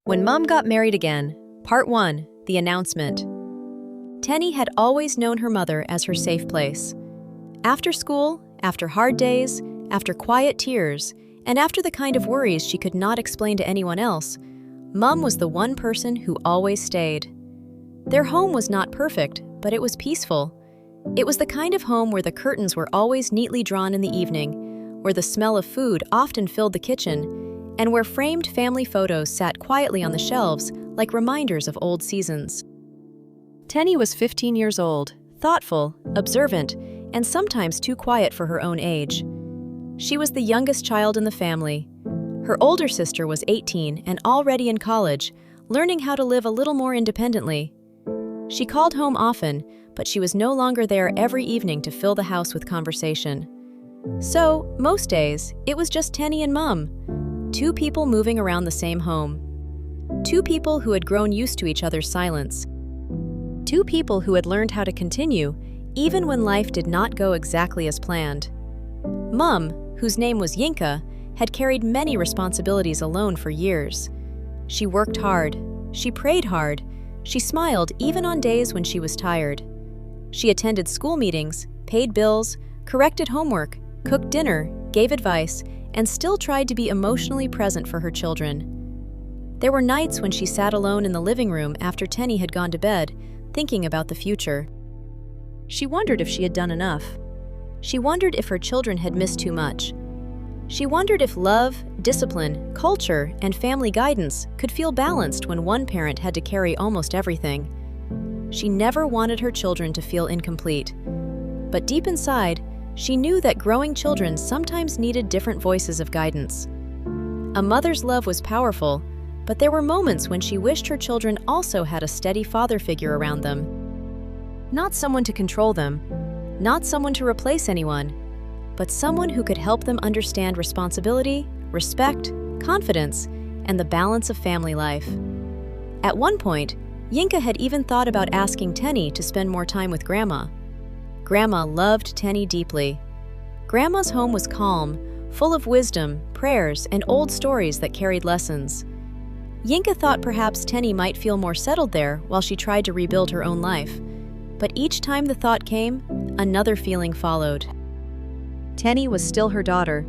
When Mom Got Married Again, Part 1, The Announcement. Teni had always known her mother as her safe place. After school, after hard days, after quiet tears, and after the kind of worries she could not explain to anyone else, Mom was the one person who always stayed. Their home was not perfect, but it was peaceful. It was the kind of home where the curtains were always neatly drawn in the evening, where the smell of food often filled the kitchen, and where framed family photos sat quietly on the shelves like reminders of old seasons. Teni was 15 years old, thoughtful, observant, and sometimes too quiet for her own age. She was the youngest child in the family. Her older sister was 18 and already in college, learning how to live a little more independently. She called home often, but she was no longer there every evening to fill the house with conversation. So, most days, it was just Teni and Mom. Two people moving around the same home. Two people who had grown used to each other's silence. Two people who had learned how to continue, even when life did not go exactly as planned. Mom, whose name was Yinka, had carried many responsibilities alone for years. She worked hard, she prayed hard, she smiled even on days when she was tired. She attended school meetings, paid bills, corrected homework, cooked dinner, gave advice, and still tried to be emotionally present for her children. There were nights when she sat alone in the living room after Teni had gone to bed, thinking about the future. She wondered if she had done enough. She wondered if her children had missed too much. She wondered if love, discipline, culture, and family guidance could feel balanced when one parent had to carry almost everything. She never wanted her children to feel incomplete. But deep inside, she knew that growing children sometimes needed different voices of guidance. A mother's love was powerful, but there were moments when she wished her children also had a steady father figure around them. Not someone to control them, not someone to replace anyone, but someone who could help them understand responsibility, respect, confidence, and the balance of family life. At one point, Yinka had even thought about asking Teni to spend more time with Grandma. Grandma loved Teni deeply. Grandma's home was calm, full of wisdom, prayers, and old stories that carried lessons. Yinka thought perhaps Teni might feel more settled there while she tried to rebuild her own life. But each time the thought came, another feeling followed. Teni was still her daughter.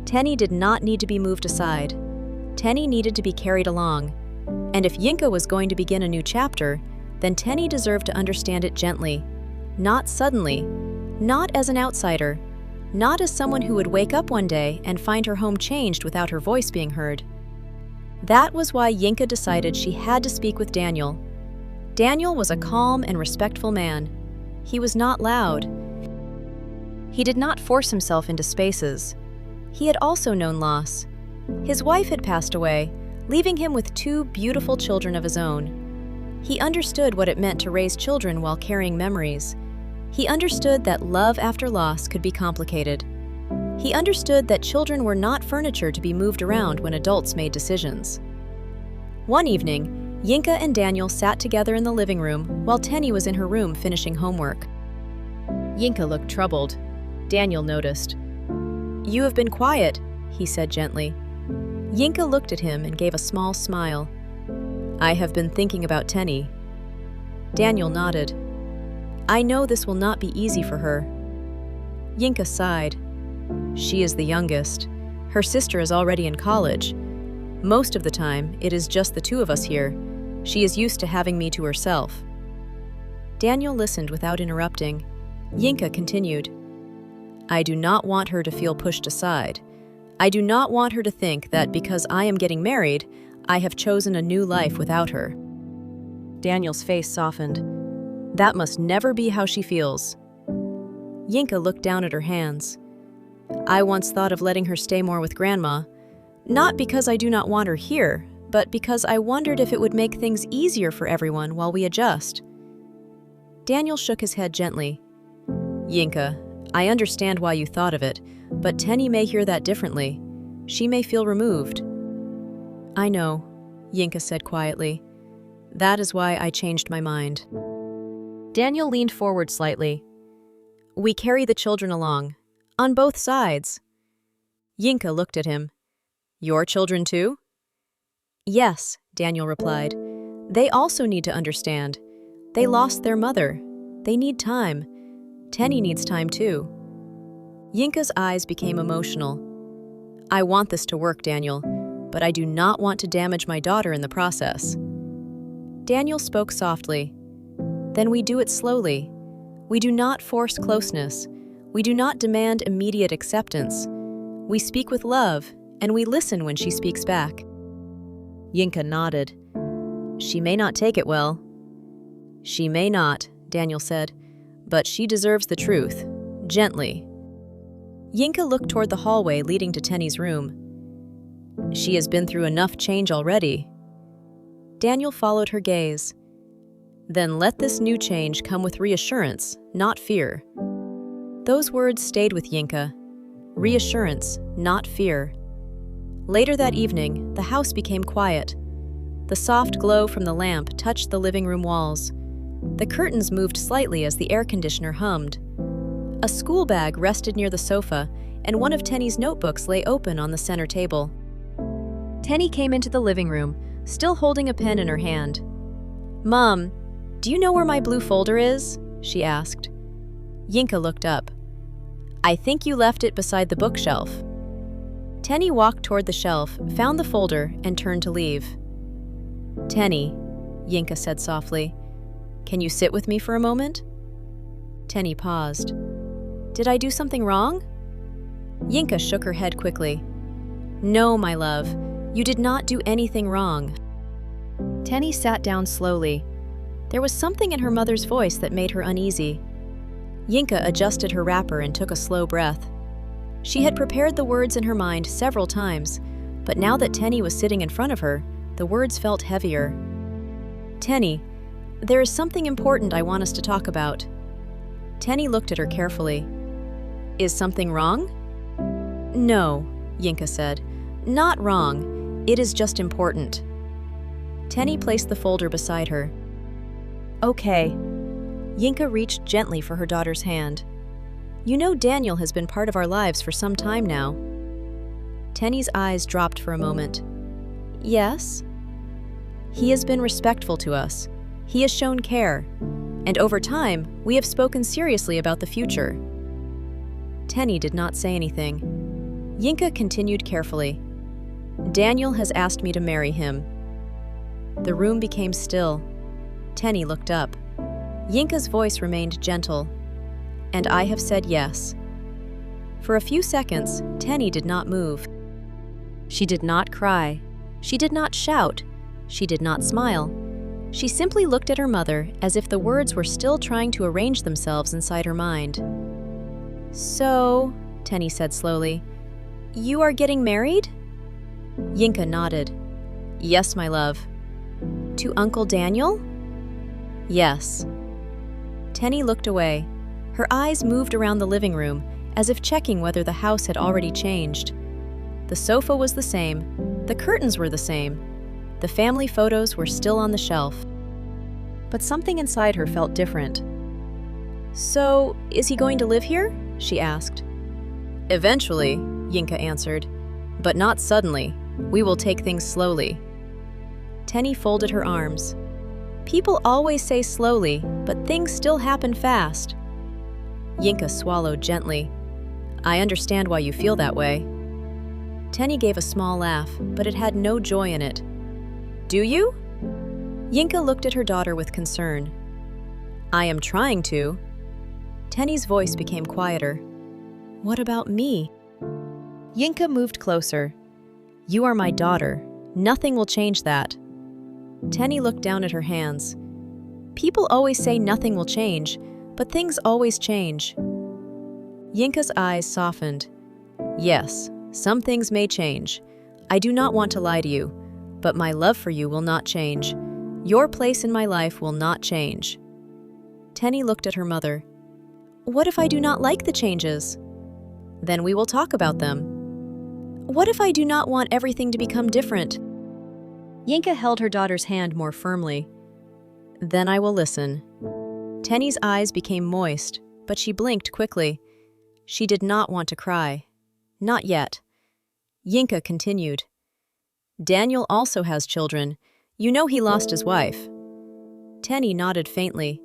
Teni did not need to be moved aside. Teni needed to be carried along. And if Yinka was going to begin a new chapter, then Teni deserved to understand it gently. Not suddenly, not as an outsider, not as someone who would wake up one day and find her home changed without her voice being heard. That was why Yinka decided she had to speak with Daniel. Daniel was a calm and respectful man. He was not loud. He did not force himself into spaces. He had also known loss. His wife had passed away, leaving him with two beautiful children of his own. He understood what it meant to raise children while carrying memories. He understood that love after loss could be complicated. He understood that children were not furniture to be moved around when adults made decisions. One evening, Yinka and Daniel sat together in the living room while Teni was in her room finishing homework. Yinka looked troubled. Daniel noticed. "You have been quiet," he said gently. Yinka looked at him and gave a small smile. "I have been thinking about Teni." Daniel nodded. "I know this will not be easy for her." Yinka sighed. "She is the youngest. Her sister is already in college. Most of the time, it is just the two of us here. She is used to having me to herself." Daniel listened without interrupting. Yinka continued. "I do not want her to feel pushed aside. I do not want her to think that because I am getting married, I have chosen a new life without her." Daniel's face softened. "That must never be how she feels." Yinka looked down at her hands. "I once thought of letting her stay more with Grandma, not because I do not want her here, but because I wondered if it would make things easier for everyone while we adjust." Daniel shook his head gently. "Yinka, I understand why you thought of it, but Teni may hear that differently. She may feel removed." "I know," Yinka said quietly. "That is why I changed my mind." Daniel leaned forward slightly. "We carry the children along, on both sides." Yinka looked at him. "Your children too?" "Yes," Daniel replied. They also need to understand. They lost their mother. They need time. Teni needs time too. Yinka's eyes became emotional. I want this to work, Daniel, but I do not want to damage my daughter in the process. Daniel spoke softly. Then we do it slowly. We do not force closeness. We do not demand immediate acceptance. We speak with love, and we listen when she speaks back. Yinka nodded. She may not take it well. She may not, Daniel said, but she deserves the truth, gently. Yinka looked toward the hallway leading to Teni's room. She has been through enough change already. Daniel followed her gaze. Then let this new change come with reassurance, not fear. Those words stayed with Yinka. Reassurance, not fear. Later that evening, the house became quiet. The soft glow from the lamp touched the living room walls. The curtains moved slightly as the air conditioner hummed. A school bag rested near the sofa, and one of Teni's notebooks lay open on the center table. Teni came into the living room, still holding a pen in her hand. Mom, do you know where my blue folder is? She asked. Yinka looked up. I think you left it beside the bookshelf. Teni walked toward the shelf, found the folder, and turned to leave. Teni, Yinka said softly, can you sit with me for a moment? Teni paused. Did I do something wrong? Yinka shook her head quickly. No, my love, you did not do anything wrong. Teni sat down slowly. There was something in her mother's voice that made her uneasy. Yinka adjusted her wrapper and took a slow breath. She had prepared the words in her mind several times, but now that Teni was sitting in front of her, the words felt heavier. Teni, there is something important I want us to talk about. Teni looked at her carefully. Is something wrong? No, Yinka said. Not wrong. It is just important. Teni placed the folder beside her. Okay. Yinka reached gently for her daughter's hand. You know Daniel has been part of our lives for some time now. Teni's eyes dropped for a moment. Yes? He has been respectful to us. He has shown care. And over time, we have spoken seriously about the future. Teni did not say anything. Yinka continued carefully. Daniel has asked me to marry him. The room became still. Teni looked up. Yinka's voice remained gentle. And I have said yes. For a few seconds, Teni did not move. She did not cry. She did not shout. She did not smile. She simply looked at her mother as if the words were still trying to arrange themselves inside her mind. So, Teni said slowly, you are getting married? Yinka nodded. Yes, my love. To Uncle Daniel? Yes. Teni looked away. Her eyes moved around the living room, as if checking whether the house had already changed. The sofa was the same. The curtains were the same. The family photos were still on the shelf. But something inside her felt different. So, is he going to live here? She asked. Eventually, Yinka answered. But not suddenly. We will take things slowly. Teni folded her arms. People always say slowly, but things still happen fast. Yinka swallowed gently. I understand why you feel that way. Teni gave a small laugh, but it had no joy in it. Do you? Yinka looked at her daughter with concern. I am trying to. Teni's voice became quieter. What about me? Yinka moved closer. You are my daughter. Nothing will change that. Teni looked down at her hands. People always say nothing will change, but things always change. Yinka's eyes softened. Yes, some things may change. I do not want to lie to you, but my love for you will not change. Your place in my life will not change. Teni looked at her mother. What if I do not like the changes? Then we will talk about them. What if I do not want everything to become different? Yinka held her daughter's hand more firmly. Then I will listen. Teni's eyes became moist, but she blinked quickly. She did not want to cry. Not yet. Yinka continued. Daniel also has children. You know he lost his wife. Teni nodded faintly.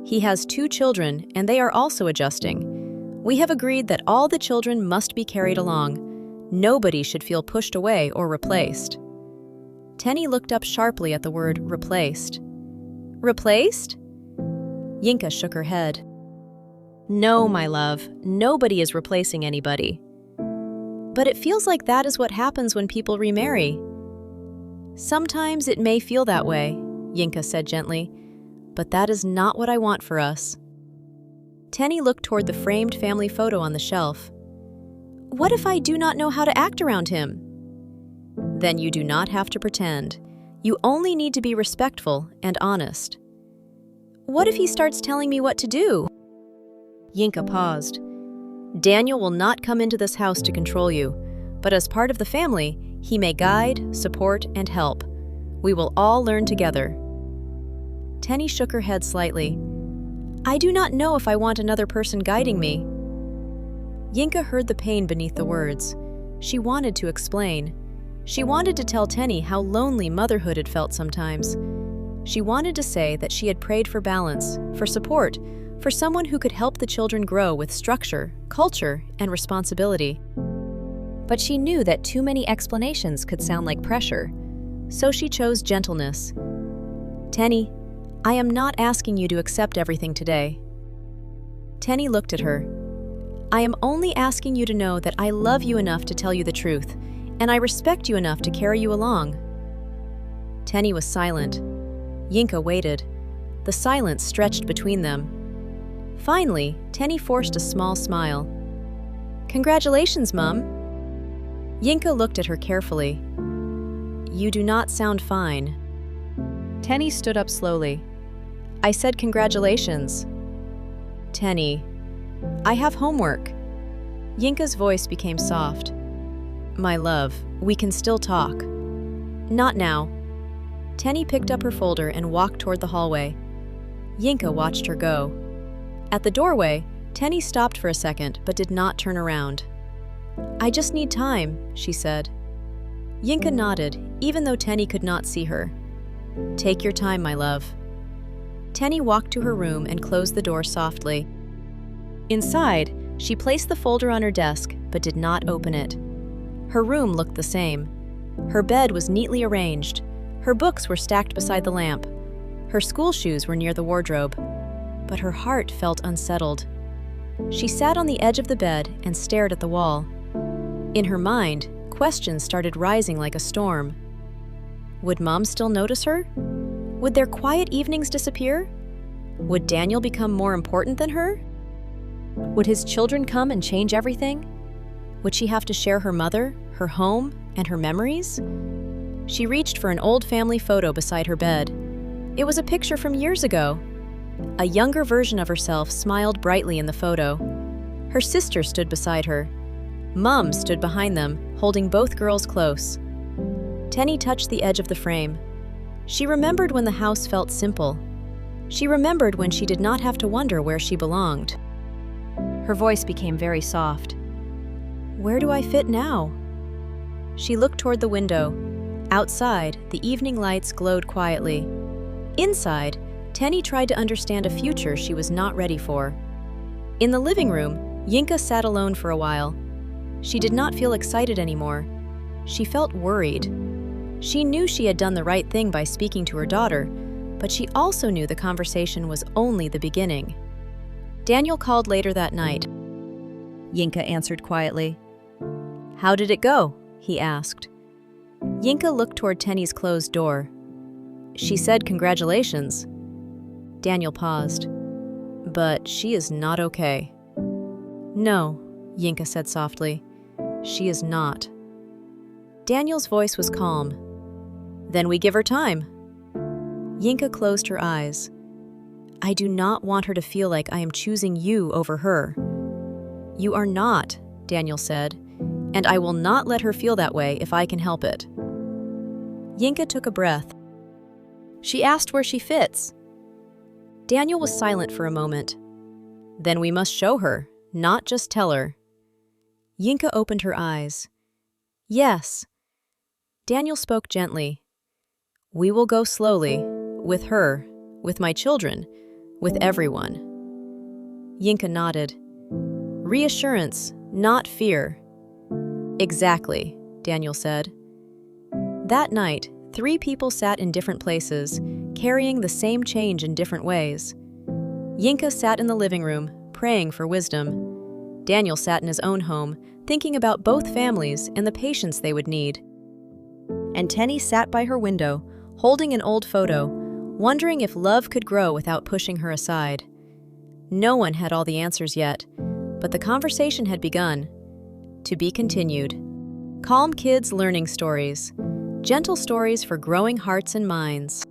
He has 2 children, and they are also adjusting. We have agreed that all the children must be carried along. Nobody should feel pushed away or replaced. Teni looked up sharply at the word replaced. Replaced? Yinka shook her head. No, my love, nobody is replacing anybody. But it feels like that is what happens when people remarry. Sometimes it may feel that way, Yinka said gently, but that is not what I want for us. Teni looked toward the framed family photo on the shelf. What if I do not know how to act around him? Then you do not have to pretend. You only need to be respectful and honest. What if he starts telling me what to do? Yinka paused. Daniel will not come into this house to control you, but as part of the family, he may guide, support, and help. We will all learn together. Teni shook her head slightly. I do not know if I want another person guiding me. Yinka heard the pain beneath the words. She wanted to explain. She wanted to tell Teni how lonely motherhood had felt sometimes. She wanted to say that she had prayed for balance, for support, for someone who could help the children grow with structure, culture, and responsibility. But she knew that too many explanations could sound like pressure, so she chose gentleness. Teni, I am not asking you to accept everything today. Teni looked at her. I am only asking you to know that I love you enough to tell you the truth, and I respect you enough to carry you along. Teni was silent. Yinka waited. The silence stretched between them. Finally, Teni forced a small smile. Congratulations, Mum. Yinka looked at her carefully. You do not sound fine. Teni stood up slowly. I said congratulations. Teni, I have homework. Yinka's voice became soft. My love, we can still talk. Not now. Teni picked up her folder and walked toward the hallway. Yinka watched her go. At the doorway, Teni stopped for a second but did not turn around. I just need time, she said. Yinka nodded, even though Teni could not see her. Take your time, my love. Teni walked to her room and closed the door softly. Inside, she placed the folder on her desk but did not open it. Her room looked the same. Her bed was neatly arranged. Her books were stacked beside the lamp. Her school shoes were near the wardrobe. But her heart felt unsettled. She sat on the edge of the bed and stared at the wall. In her mind, questions started rising like a storm. Would Mom still notice her? Would their quiet evenings disappear? Would Daniel become more important than her? Would his children come and change everything? Would she have to share her mother, her home, and her memories? She reached for an old family photo beside her bed. It was a picture from years ago. A younger version of herself smiled brightly in the photo. Her sister stood beside her. Mum stood behind them, holding both girls close. Teni touched the edge of the frame. She remembered when the house felt simple. She remembered when she did not have to wonder where she belonged. Her voice became very soft. Where do I fit now? She looked toward the window. Outside, the evening lights glowed quietly. Inside, Teni tried to understand a future she was not ready for. In the living room, Yinka sat alone for a while. She did not feel excited anymore. She felt worried. She knew she had done the right thing by speaking to her daughter, but she also knew the conversation was only the beginning. Daniel called later that night. Yinka answered quietly. How did it go? He asked. Yinka looked toward Teni's closed door. She said congratulations. Daniel paused. But she is not okay. No, Yinka said softly. She is not. Daniel's voice was calm. Then we give her time. Yinka closed her eyes. I do not want her to feel like I am choosing you over her. You are not, Daniel said, and I will not let her feel that way if I can help it. Yinka took a breath. She asked where she fits. Daniel was silent for a moment. Then we must show her, not just tell her. Yinka opened her eyes. Yes. Daniel spoke gently. We will go slowly, with her, with my children, with everyone. Yinka nodded. Reassurance, not fear. Exactly, Daniel said. That night, 3 people sat in different places, carrying the same change in different ways. Yinka sat in the living room, praying for wisdom. Daniel sat in his own home, thinking about both families and the patience they would need. And Teni sat by her window, holding an old photo, wondering if love could grow without pushing her aside. No one had all the answers yet, but the conversation had begun. To be continued. Calm Kids Learning Stories. Gentle stories for growing hearts and minds.